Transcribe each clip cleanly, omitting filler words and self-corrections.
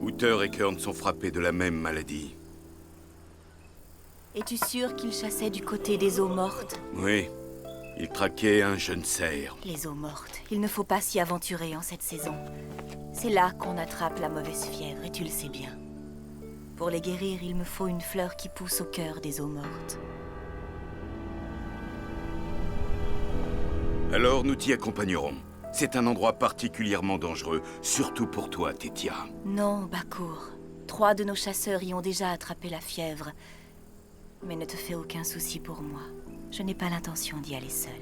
Uther et Kern sont frappés de la même maladie. Es-tu sûr qu'ils chassaient du côté des eaux mortes? Oui, ils traquaient un jeune cerf. Les eaux mortes, il ne faut pas s'y aventurer en cette saison. C'est là qu'on attrape la mauvaise fièvre, et tu le sais bien. Pour les guérir, il me faut une fleur qui pousse au cœur des eaux mortes. Alors nous t'y accompagnerons. C'est un endroit particulièrement dangereux, surtout pour toi, Tétia. Non, Bakour. 3 de nos chasseurs y ont déjà attrapé la fièvre. Mais ne te fais aucun souci pour moi. Je n'ai pas l'intention d'y aller seule.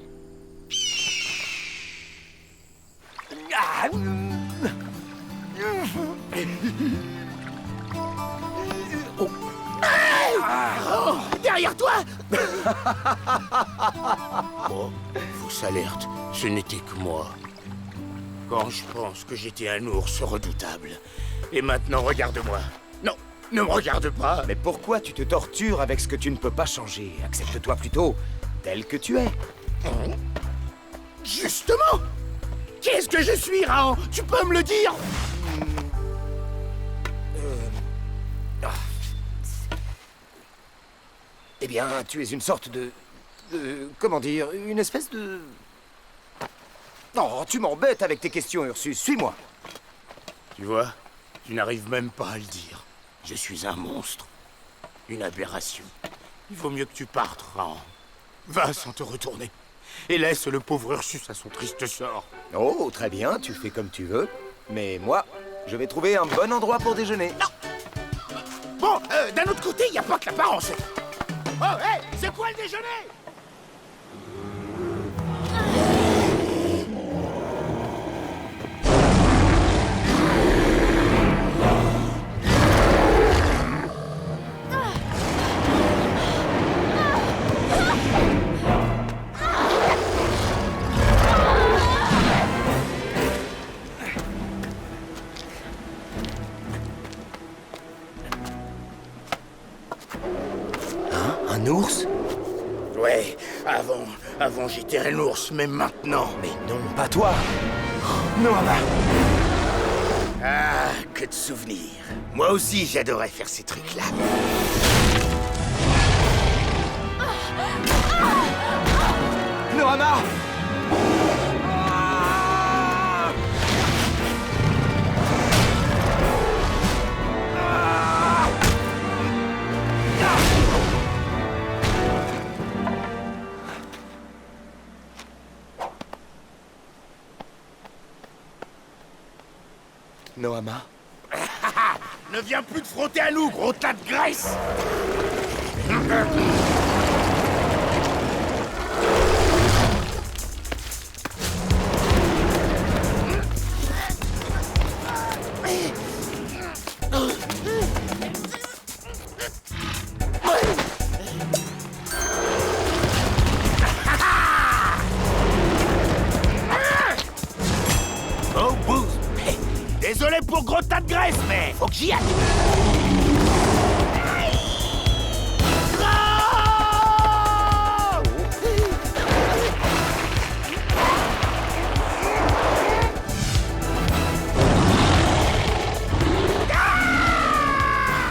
Derrière toi. Bon, fausse alerte, ce n'était que moi. Quand je pense que j'étais un ours redoutable. Et maintenant, regarde-moi. Non, ne me regarde pas. Mais pourquoi tu te tortures avec ce que tu ne peux pas changer? Accepte-toi plutôt tel que tu es. Justement. Qu'est-ce que je suis, Raon? Tu peux me le dire? Eh bien, tu es une sorte de... comment dire? Une espèce de... Oh, tu m'embêtes avec tes questions, Ursus. Suis-moi. Tu vois, tu n'arrives même pas à le dire. Je suis un monstre. Une aberration. Il vaut mieux que tu partes, Raon. Va sans te retourner. Et laisse le pauvre Ursus à son triste sort. Oh, très bien, tu fais comme tu veux. Mais moi, je vais trouver un bon endroit pour déjeuner. Non. Bon, d'un autre côté, il n'y a pas que l'apparence. Oh, hé, c'est quoi le déjeuner? Un ours? Ouais, avant j'étais un ours, mais maintenant... Mais non, pas toi. Noama. Ah, que de souvenirs. Moi aussi, j'adorais faire ces trucs-là. Noama. Noama. Ne viens plus te frotter à nous, gros tas de graisse. Oh, Booze. Désolé pour gros tas de graisse, mais faut que j'y aille.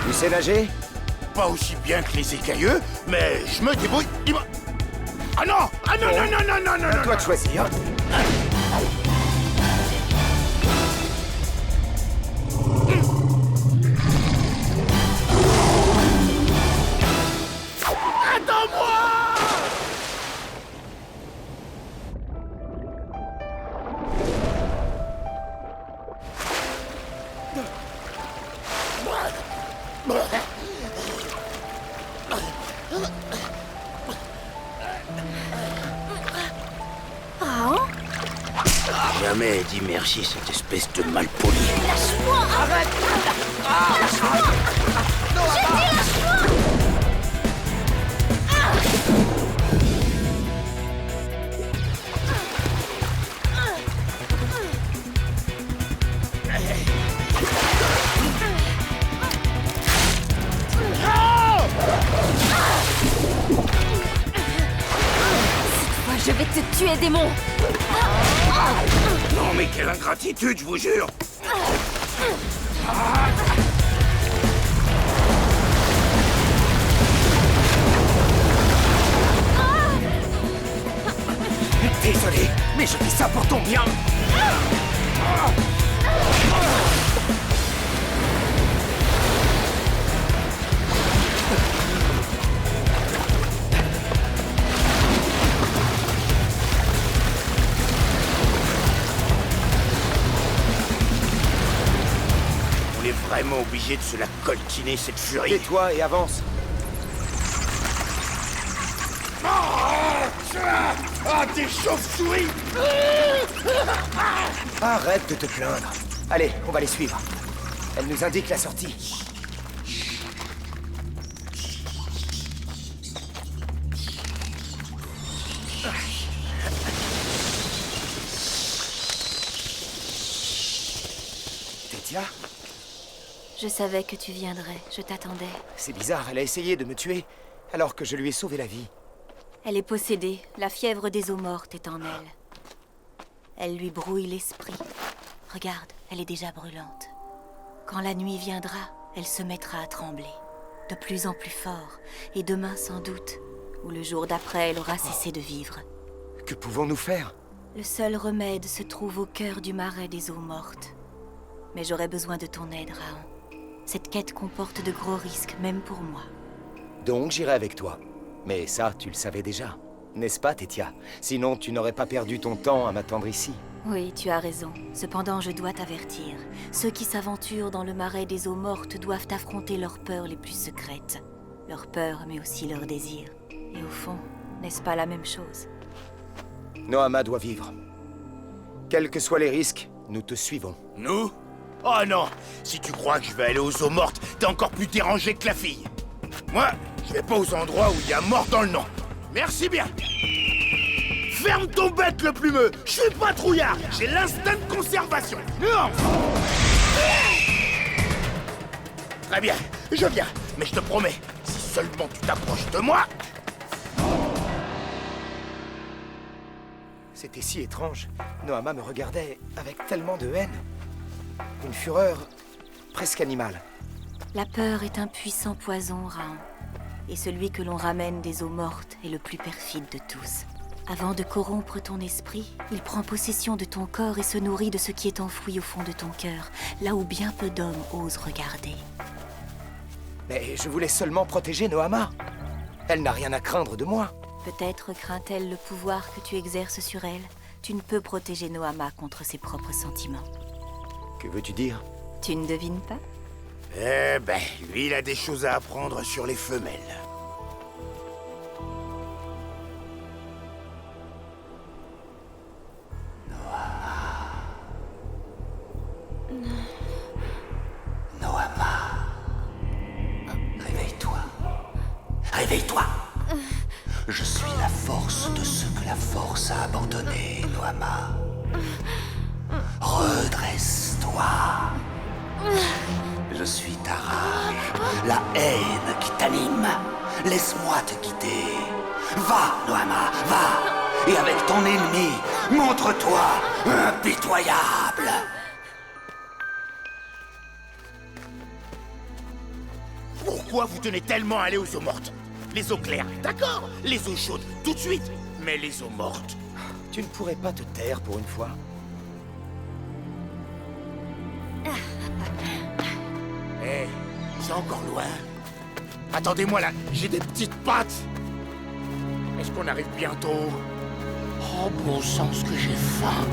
Tu sais nager? Pas aussi bien que les écailleux, mais je me débrouille. Ah non! Ah non, non, non, non, non, non, À non, toi non. de choisir. Attends-moi! Raon? Jamais dit merci, cette espèce de malpoli. Lâche-moi! Arrête! Lâche-moi! J'ai dit lâche-moi! Je vais te tuer, démon! Non mais quelle ingratitude, je vous jure! Viens. On est vraiment obligé de se la coltiner, cette furie. Tais-toi et avance. Ah, des chauves-souris! Arrête de te plaindre. Allez, on va les suivre. Elle nous indique la sortie. Tétia? Je savais que tu viendrais, je t'attendais. C'est bizarre, elle a essayé de me tuer, alors que je lui ai sauvé la vie. Elle est possédée, la fièvre des eaux mortes est en elle. Elle lui brouille l'esprit. Regarde, elle est déjà brûlante. Quand la nuit viendra, elle se mettra à trembler. De plus en plus fort, et demain sans doute, ou le jour d'après, elle aura cessé de vivre. Que pouvons-nous faire? Le seul remède se trouve au cœur du marais des eaux mortes. Mais j'aurais besoin de ton aide, Raon. Cette quête comporte de gros risques, même pour moi. Donc j'irai avec toi. Mais ça, tu le savais déjà. N'est-ce pas, Tétia? Sinon, tu n'aurais pas perdu ton temps à m'attendre ici. Oui, tu as raison. Cependant, je dois t'avertir. Ceux qui s'aventurent dans le marais des eaux mortes doivent affronter leurs peurs les plus secrètes. Leurs peurs, mais aussi leurs désirs. Et au fond, n'est-ce pas la même chose? Noama doit vivre. Quels que soient les risques, nous te suivons. Nous? Oh non! Si tu crois que je vais aller aux eaux mortes, t'es encore plus dérangé que la fille. Moi, je vais pas aux endroits où il y a mort dans le nom. Merci bien. Ferme ton bec, le plumeux. Je suis pas trouillard. J'ai l'instinct de conservation. Non. Très bien, je viens. Mais je te promets, si seulement tu t'approches de moi... C'était si étrange. Noama me regardait avec tellement de haine. Une fureur presque animale. La peur est un puissant poison, Raon. Et celui que l'on ramène des eaux mortes est le plus perfide de tous. Avant de corrompre ton esprit, il prend possession de ton corps et se nourrit de ce qui est enfoui au fond de ton cœur, là où bien peu d'hommes osent regarder. Mais je voulais seulement protéger Noama. Elle n'a rien à craindre de moi. Peut-être craint-elle le pouvoir que tu exerces sur elle. Tu ne peux protéger Noama contre ses propres sentiments. Que veux-tu dire? Tu ne devines pas? Eh ben, lui, il a des choses à apprendre sur les femelles. Noama. Réveille-toi. Réveille-toi. Je suis la force de ceux que la force a abandonnés, Noama. Redresse-toi. Je suis ta rage, la haine qui t'anime. Laisse-moi te guider. Va, Noama, va. Et avec ton ennemi, montre-toi impitoyable. Pourquoi vous tenez tellement à aller aux eaux mortes? Les eaux claires, d'accord. Les eaux chaudes, tout de suite. Mais les eaux mortes... Tu ne pourrais pas te taire pour une fois? Eh, c'est encore loin. Attendez-moi là, j'ai des petites pattes. Est-ce qu'on arrive bientôt? Oh, bon sens que j'ai faim.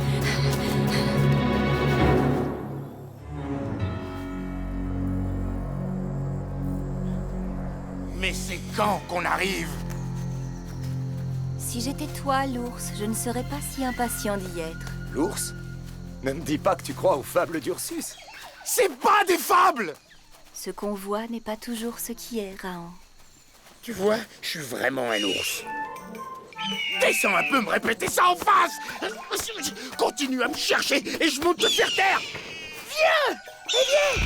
Mais c'est quand qu'on arrive? Si j'étais toi, l'ours, je ne serais pas si impatient d'y être. L'ours? Ne me dis pas que tu crois aux fables d'Ursus. C'est pas des fables! Ce qu'on voit n'est pas toujours ce qui est, Raon. Tu vois, je suis vraiment un ours. Descends un peu me répéter ça en face! Continue à me chercher et je monte te faire taire! Viens! Viens!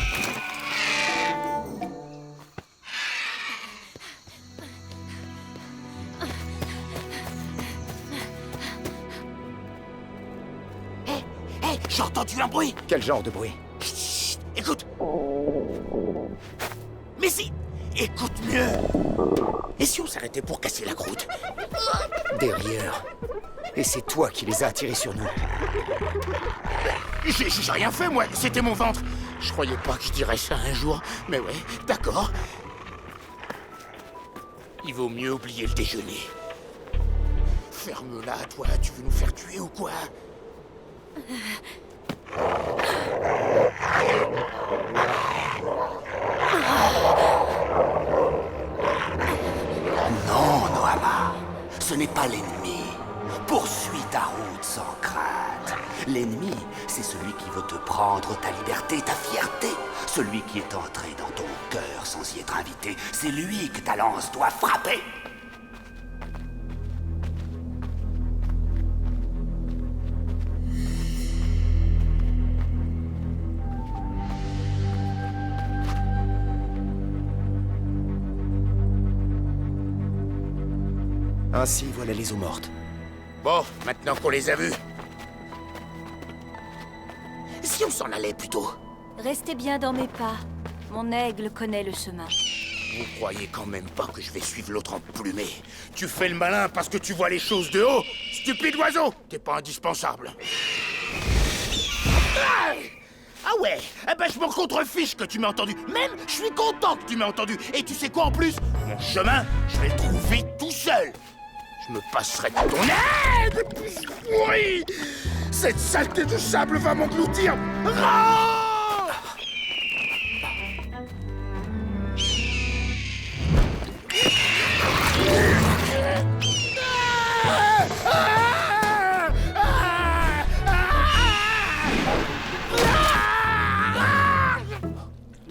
Hé, j'ai entendu un bruit! Quel genre de bruit? Chut, écoute! Mais si! Écoute mieux! Et si on s'arrêtait pour casser la croûte? Derrière. Et c'est toi qui les as attirés sur nous. J'ai rien fait, moi. C'était mon ventre. Je croyais pas que je dirais ça un jour. Mais ouais, d'accord. Il vaut mieux oublier le déjeuner. Ferme-la, toi. Tu veux nous faire tuer ou quoi? Non, Noama. Ce n'est pas l'ennemi. Poursuis ta route sans crainte. L'ennemi, c'est celui qui veut te prendre ta liberté, ta fierté. Celui qui est entré dans ton cœur sans y être invité. C'est lui que ta lance doit frapper. Ainsi, voilà les eaux mortes. Bon, maintenant qu'on les a vus. Si on s'en allait plutôt. Restez bien dans mes pas. Mon aigle connaît le chemin. Vous croyez quand même pas que je vais suivre l'autre emplumé? Tu fais le malin parce que tu vois les choses de haut. Stupide oiseau! T'es pas indispensable. Ah ouais? Eh ben je m'en contrefiche que tu m'aies entendu. Même, je suis content que tu m'aies entendu. Et tu sais quoi en plus? Mon chemin, je vais le trouver tout seul. Je me passerai de ton aide! Oui! Cette saleté de sable va m'engloutir! Ah!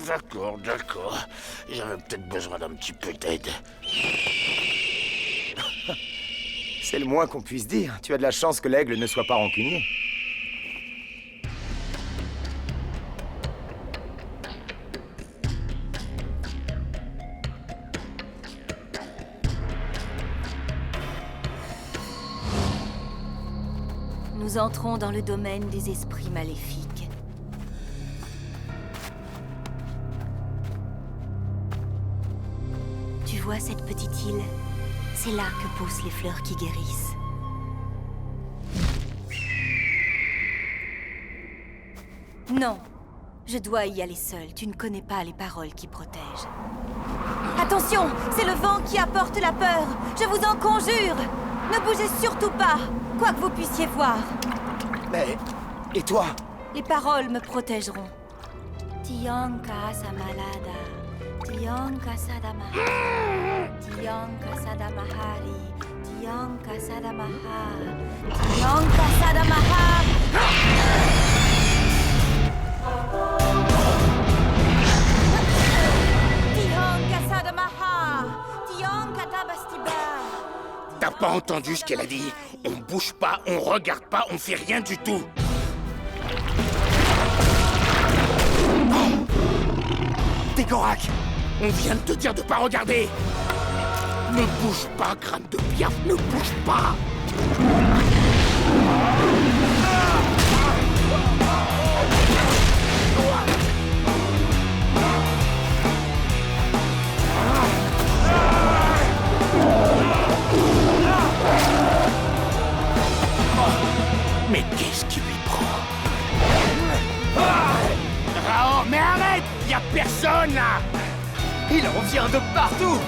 D'accord, d'accord. J'avais peut-être besoin d'un petit peu d'aide. C'est le moins qu'on puisse dire. Tu as de la chance que l'aigle ne soit pas rancunier. Nous entrons dans le domaine des esprits maléfiques. Tu vois cette petite île? C'est là que poussent les fleurs qui guérissent. Non, je dois y aller seule. Tu ne connais pas les paroles qui protègent. Attention, c'est le vent qui apporte la peur. Je vous en conjure. Ne bougez surtout pas, quoi que vous puissiez voir. Mais... et toi? Les paroles me protégeront. Tionka samalada, Tionka sadamaha, Tionka sadamahari, Tionka sadamaha, Tionka sadamaha. Tionka sadamaha, Tionka tabastiba. T'as pas entendu ce qu'elle a dit? On bouge pas, on regarde pas, on fait rien du tout. Décorac! On vient de te dire de pas regarder. Ne bouge pas, crâne de piaf, ne bouge pas. Mais qu'est-ce qui lui prend? Oh, mais arrête! Y a personne là! Il en vient de partout!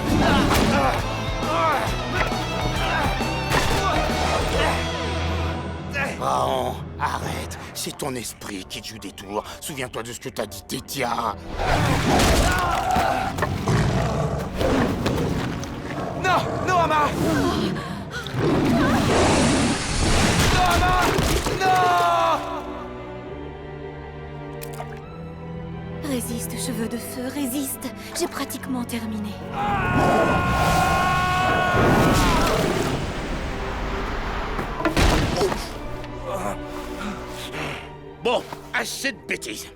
Oh, arrête! C'est ton esprit qui te joue des tours. Souviens-toi de ce que t'as dit, Tétia. Non! Noama! Noama! Non! Résiste, cheveux de feu, résiste. J'ai pratiquement terminé. Bon, assez de bêtises.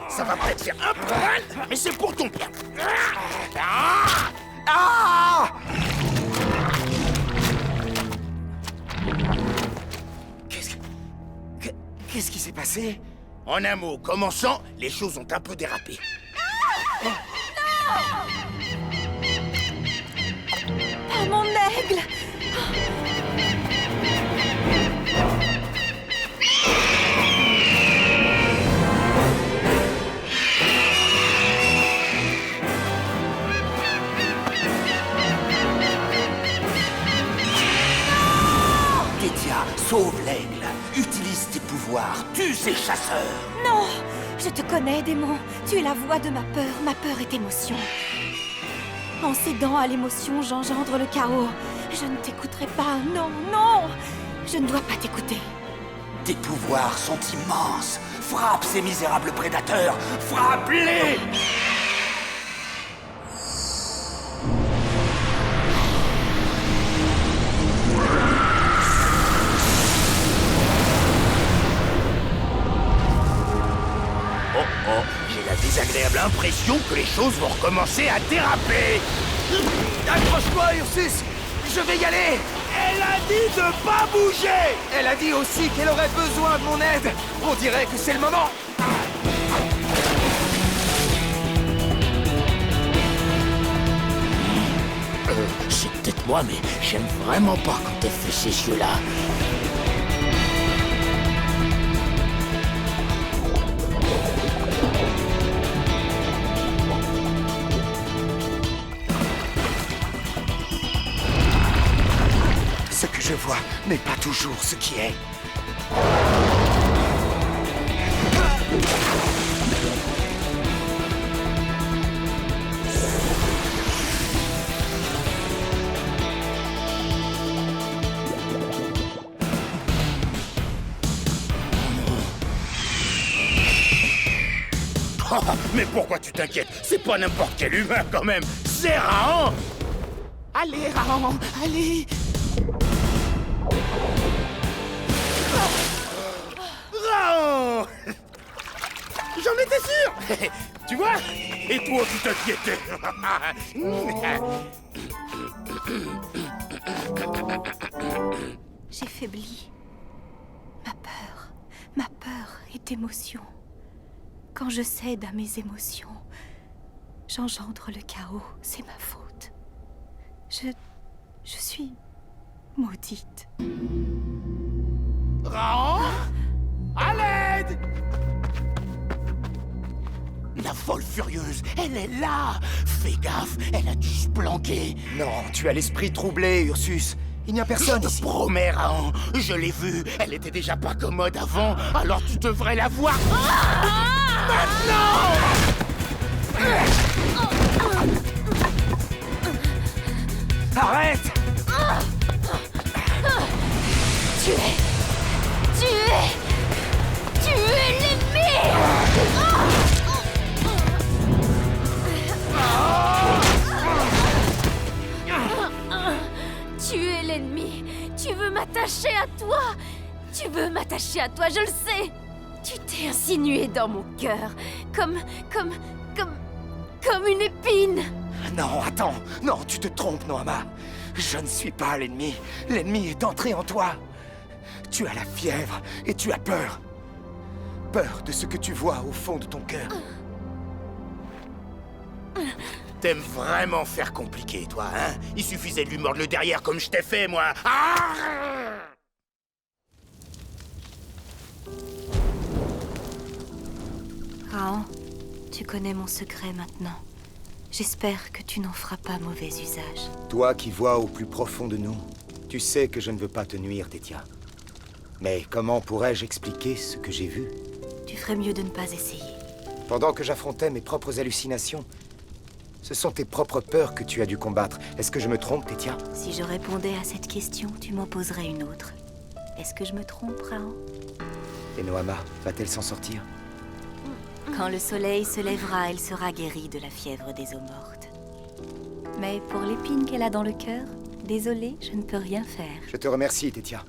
Ça va peut-être faire un peu mal, mais c'est pour ton bien. Ah! Qu'est-ce qui s'est passé? En un mot, commençant, les choses ont un peu dérapé. Oh, mon aigle! Sauve l'aigle, utilise tes pouvoirs, tue ces chasseurs. Non! Je te connais, démon. Tu es la voix de ma peur est émotion. En cédant à l'émotion, j'engendre le chaos. Je ne t'écouterai pas, non, non! Je ne dois pas t'écouter. Tes pouvoirs sont immenses. Frappe ces misérables prédateurs, frappe-les! Oh, j'ai la désagréable impression que les choses vont recommencer à déraper. Accroche-toi, Ursus! Je vais y aller! Elle a dit de pas bouger! Elle a dit aussi qu'elle aurait besoin de mon aide! On dirait que c'est le moment! C'est peut-être moi, mais j'aime vraiment pas quand elle fait ces yeux-là. Ce que je vois n'est pas toujours ce qui est. Oh, mais pourquoi tu t'inquiètes? C'est pas n'importe quel humain quand même. C'est Rahan. Allez, Rahan, allez. Rahan. J'en étais sûr. Tu vois? Et toi, tu t'inquiétais. J'ai faibli. Ma peur est émotion. Quand je cède à mes émotions, j'engendre le chaos, c'est ma faute. Je suis maudite. Rahan, à l'aide! La folle furieuse, elle est là! Fais gaffe, elle a dû se planquer. Non, tu as l'esprit troublé, Ursus. Il n'y a personne Je te ici. promets, Rahan, je l'ai vue. Elle était déjà pas commode avant, alors tu devrais la voir. Maintenant! Arrête! Tu es l'ennemi! Tu es l'ennemi. Tu veux m'attacher à toi. Tu veux m'attacher à toi, je le sais. Tu t'es insinué dans mon cœur, comme une épine. Non, attends. Non, tu te trompes, Noama. Je ne suis pas l'ennemi. L'ennemi est entré en toi. Tu as la fièvre et tu as peur. Peur de ce que tu vois au fond de ton cœur. T'aimes vraiment faire compliqué, toi, hein? Il suffisait de lui mordre le derrière comme je t'ai fait, moi. Ah! Rahan, tu connais mon secret maintenant. J'espère que tu n'en feras pas mauvais usage. Toi qui vois au plus profond de nous, tu sais que je ne veux pas te nuire, Tétia. Mais comment pourrais-je expliquer ce que j'ai vu? Tu ferais mieux de ne pas essayer. Pendant que j'affrontais mes propres hallucinations, ce sont tes propres peurs que tu as dû combattre. Est-ce que je me trompe, Tétia? Si je répondais à cette question, tu m'en poserais une autre. Est-ce que je me trompe, Rahan? Et Noama, va-t-elle s'en sortir? Quand le soleil se lèvera, elle sera guérie de la fièvre des eaux mortes. Mais pour l'épine qu'elle a dans le cœur, désolée, je ne peux rien faire. Je te remercie, Tétia.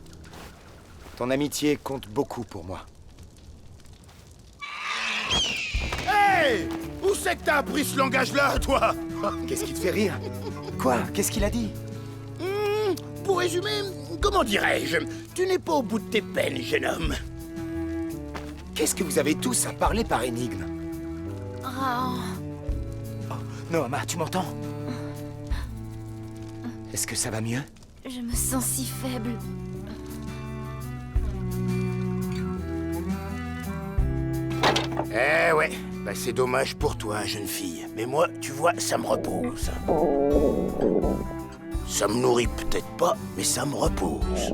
Ton amitié compte beaucoup pour moi. Hey! Où c'est que t'as appris ce langage-là, toi? Qu'est-ce qui te fait rire? Quoi? Qu'est-ce qu'il a dit? Pour résumer, comment dirais-je? Tu n'es pas au bout de tes peines, jeune homme. Qu'est-ce que vous avez tous à parler par énigme? Rahan, Oh, Noama, tu m'entends? Est-ce que ça va mieux? je me sens si faible. Eh ouais, bah c'est dommage pour toi, jeune fille. Mais moi, tu vois, ça me repose. Ça me nourrit peut-être pas, mais ça me repose.